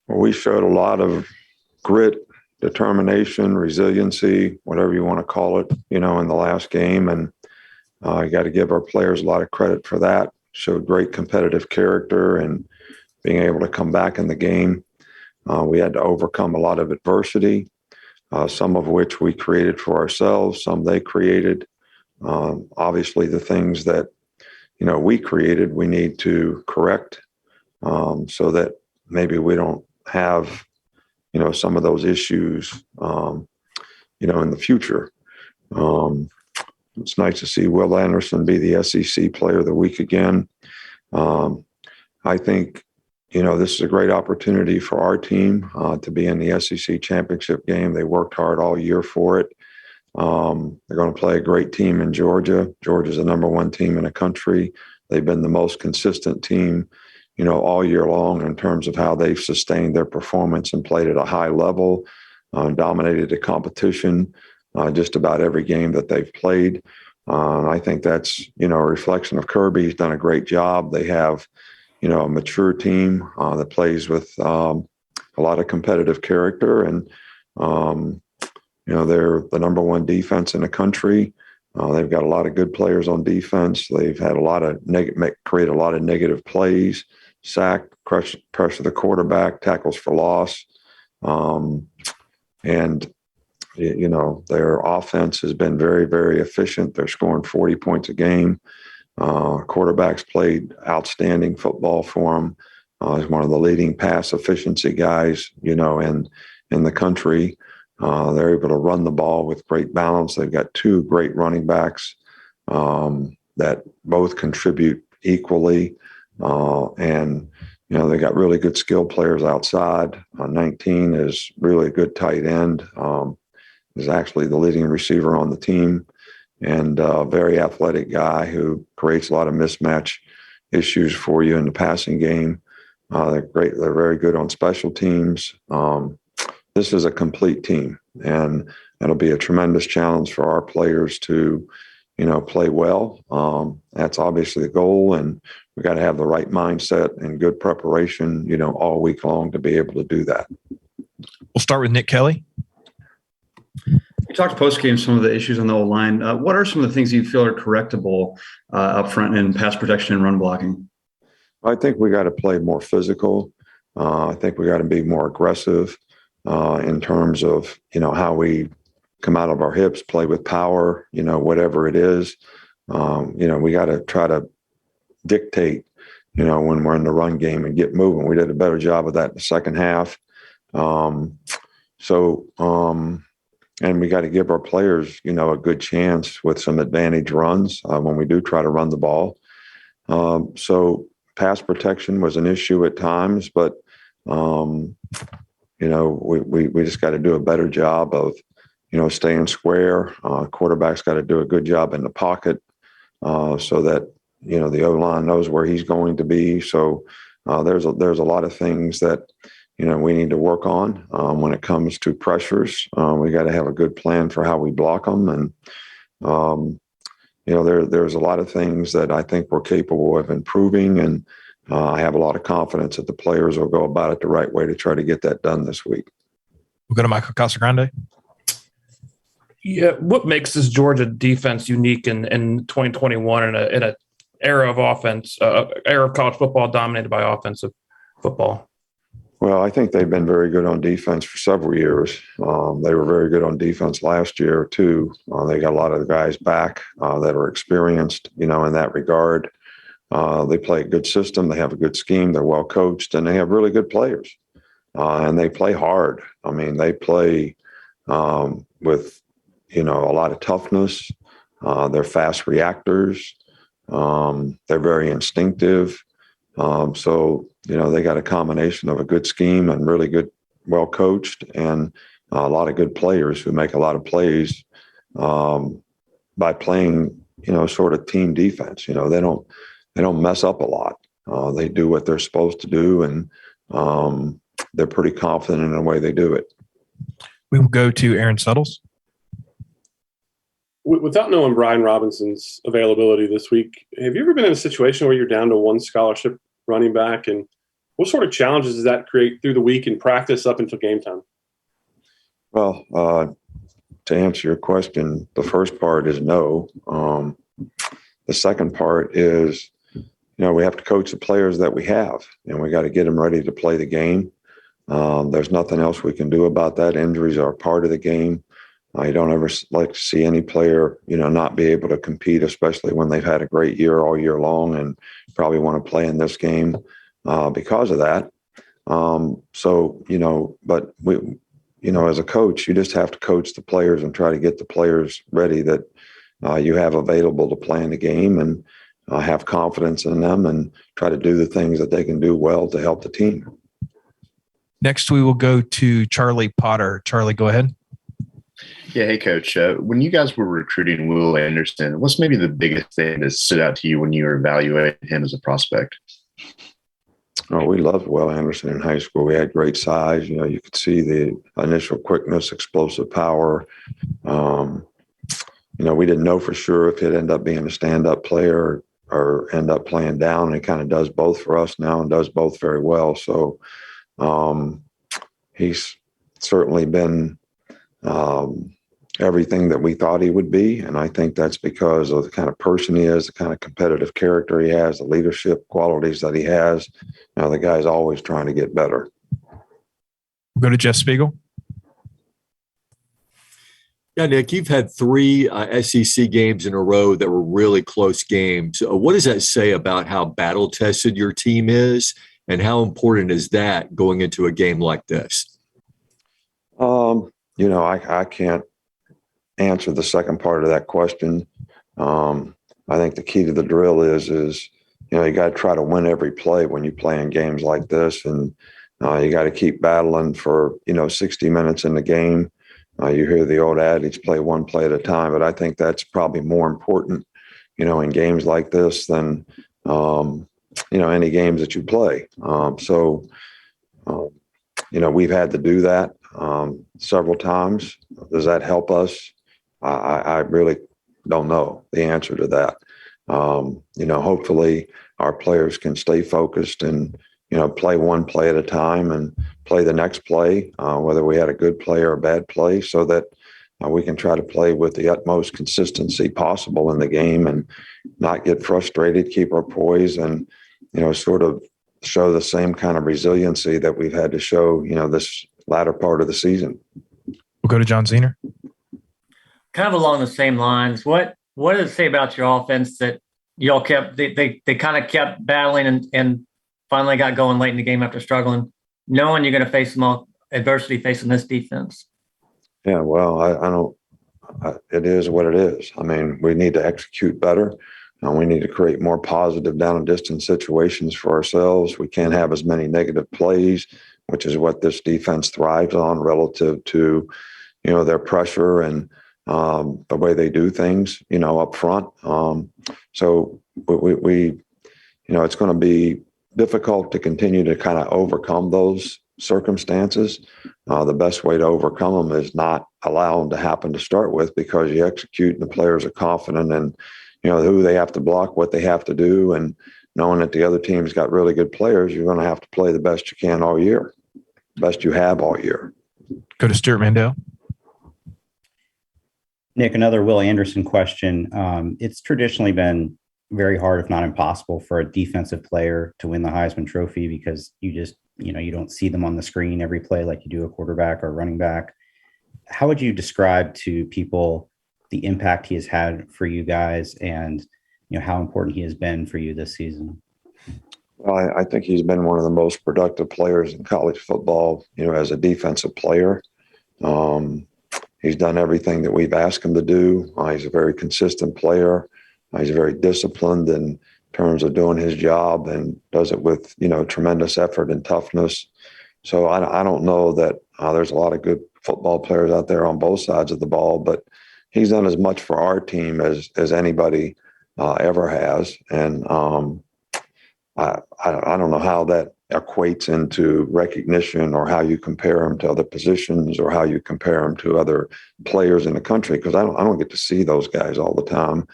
Well, we showed a lot of grit, determination, resiliency, whatever you want to call it, in the last game. And you got to give our players a lot of credit for that. Showed great competitive character and being able to come back in the game. We had to overcome a lot of adversity, some of which we created for ourselves, some they created. Obviously, the things that we created, we need to correct so that maybe we don't have some of those issues in the future. It's nice to see Will Anderson be the SEC Player of the Week again. I think this is a great opportunity for our team to be in the SEC championship game. They worked hard all year for it. They're going to play a great team in Georgia. Georgia's the number one team in the country. They've been the most consistent team, all year long in terms of how they've sustained their performance and played at a high level, dominated the competition just about every game that they've played. I think that's, a reflection of Kirby. He's done a great job. They have, a mature team that plays with a lot of competitive character. And, they're the number one defense in the country. They've got a lot of good players on defense. They've had a lot of create a lot of negative plays, sack, pressure the quarterback, tackles for loss. And, their offense has been very, very efficient. They're scoring 40 points a game. Quarterbacks played outstanding football for them. He's one of the leading pass efficiency guys, in the country. They're able to run the ball with great balance. They've got two great running backs that both contribute equally. And they got really good skill players outside. 19 is really a good tight end. Is actually the leading receiver on the team and a very athletic guy who creates a lot of mismatch issues for you in the passing game. They're great. They're very good on special teams. This is a complete team, and it'll be a tremendous challenge for our players to, play well. That's obviously the goal, and we got to have the right mindset and good preparation, all week long to be able to do that. We'll start with Nick Kelly. You talked post-game some of the issues on the O-line. What are some of the things you feel are correctable up front in pass protection and run blocking? I think we got to play more physical. I think we got to be more aggressive in terms of, how we come out of our hips, play with power, whatever it is. We got to try to dictate, when we're in the run game and get moving. We did a better job of that in the second half. And we got to give our players, a good chance with some advantage runs when we do try to run the ball. So pass protection was an issue at times, but, we just got to do a better job of, staying square. Quarterback's got to do a good job in the pocket so that, the O-line knows where he's going to be. So there's a lot of things that, we need to work on when it comes to pressures. We got to have a good plan for how we block them. And, there's a lot of things that I think we're capable of improving. And I have a lot of confidence that the players will go about it the right way to try to get that done this week. We'll go to Michael Casagrande. Yeah, what makes this Georgia defense unique in 2021 in a era of offense, era of college football dominated by offensive football? Well, I think they've been very good on defense for several years. They were very good on defense last year, too. They got a lot of the guys back that are experienced, in that regard. They play a good system. They have a good scheme. They're well coached, and they have really good players. And they play hard. I mean, they play with, a lot of toughness. They're fast reactors. They're very instinctive. So, they got a combination of a good scheme and really good, well coached, and a lot of good players who make a lot of plays by playing, sort of team defense. They don't mess up a lot. They do what they're supposed to do, and they're pretty confident in the way they do it. We will go to Aaron Suttles. Without knowing Brian Robinson's availability this week, have you ever been in a situation where you're down to one scholarship running back and What sort of challenges does that create through the week in practice up until game time? Well, to answer your question, the first part is no. The second part is, we have to coach the players that we have, and we got to get them ready to play the game. There's nothing else we can do about that. Injuries are part of the game. You don't ever like to see any player, not be able to compete, especially when they've had a great year all year long and probably want to play in this game because of that. But we, as a coach, you just have to coach the players and try to get the players ready that you have available to play in the game, and have confidence in them and try to do the things that they can do well to help the team. Next, we will go to Charlie Potter. Charlie, go ahead. Yeah, hey, Coach. When you guys were recruiting Will Anderson, what's maybe the biggest thing that stood out to you when you were evaluating him as a prospect? Oh, we loved Will Anderson in high school. We had great size. You could see the initial quickness, explosive power. We didn't know for sure if he'd end up being a stand-up player or end up playing down. He kind of does both for us now and does both very well. So he's certainly been everything that we thought he would be. And I think that's because of the kind of person he is, the kind of competitive character he has, the leadership qualities that he has. The guy's always trying to get better. We'll go to Jeff Spiegel. Yeah, Nick, you've had 3 SEC games in a row that were really close games. What does that say about how battle-tested your team is, and how important is that going into a game like this? I can't answer the second part of that question. I think the key to the drill is you got to try to win every play when you play in games like this, and you got to keep battling for 60 minutes in the game. You hear the old adage, play one play at a time, but I think that's probably more important, in games like this than, any games that you play. We've had to do that several times. Does that help us? I really don't know the answer to that. Hopefully our players can stay focused and, play one play at a time and play the next play, whether we had a good play or a bad play, so that we can try to play with the utmost consistency possible in the game and not get frustrated, keep our poise, and, sort of show the same kind of resiliency that we've had to show, this latter part of the season. We'll go to John Zener. Kind of along the same lines, what does it say about your offense that y'all kept, they kind of kept battling and finally got going late in the game after struggling, knowing you're going to face some adversity facing this defense? Yeah, well, it is what it is. I mean, we need to execute better. We need to create more positive down and distance situations for ourselves. We can't have as many negative plays, which is what this defense thrives on relative to, their pressure and the way they do things, up front. So we it's going to be difficult to continue to kind of overcome those circumstances. The best way to overcome them is not allow them to happen to start with, because you execute and the players are confident in, who they have to block, what they have to do, and knowing that the other team's got really good players, you're going to have to play the best you can all year, best you have all year. Go to Stuart Mandel. Nick, another Will Anderson question. It's traditionally been very hard, if not impossible, for a defensive player to win the Heisman Trophy, because you just, you don't see them on the screen every play like you do a quarterback or running back. How would you describe to people the impact he has had for you guys, and, how important he has been for you this season? Well, I think he's been one of the most productive players in college football, as a defensive player. He's done everything that we've asked him to do. He's a very consistent player. He's very disciplined in terms of doing his job, and does it with, tremendous effort and toughness. So I don't know that there's a lot of good football players out there on both sides of the ball, but he's done as much for our team as anybody ever has. And I don't know how that equates into recognition, or how you compare him to other positions, or how you compare him to other players in the country, because I don't get to see those guys all the time.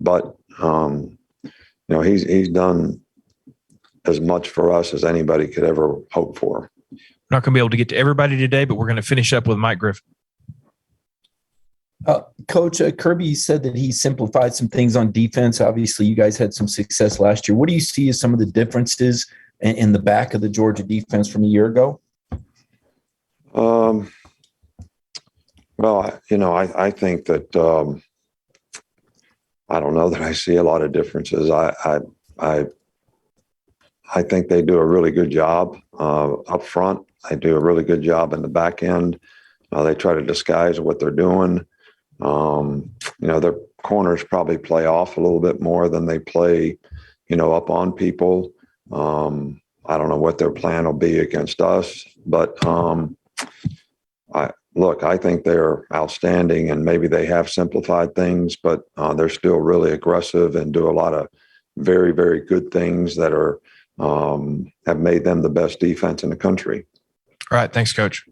But he's done as much for us as anybody could ever hope for. We're not going to be able to get to everybody today, but we're going to finish up with Mike Griffin. Coach, Kirby said that he simplified some things on defense. Obviously, you guys had some success last year. What do you see as some of the differences in the back of the Georgia defense from a year ago? Well, I think that I don't know that I see a lot of differences. I think they do a really good job up front. They do a really good job in the back end. They try to disguise what they're doing. Their corners probably play off a little bit more than they play, up on people. I don't know what their plan will be against us, but I think they're outstanding, and maybe they have simplified things, but they're still really aggressive and do a lot of very, very good things that are have made them the best defense in the country. All right. Thanks, Coach.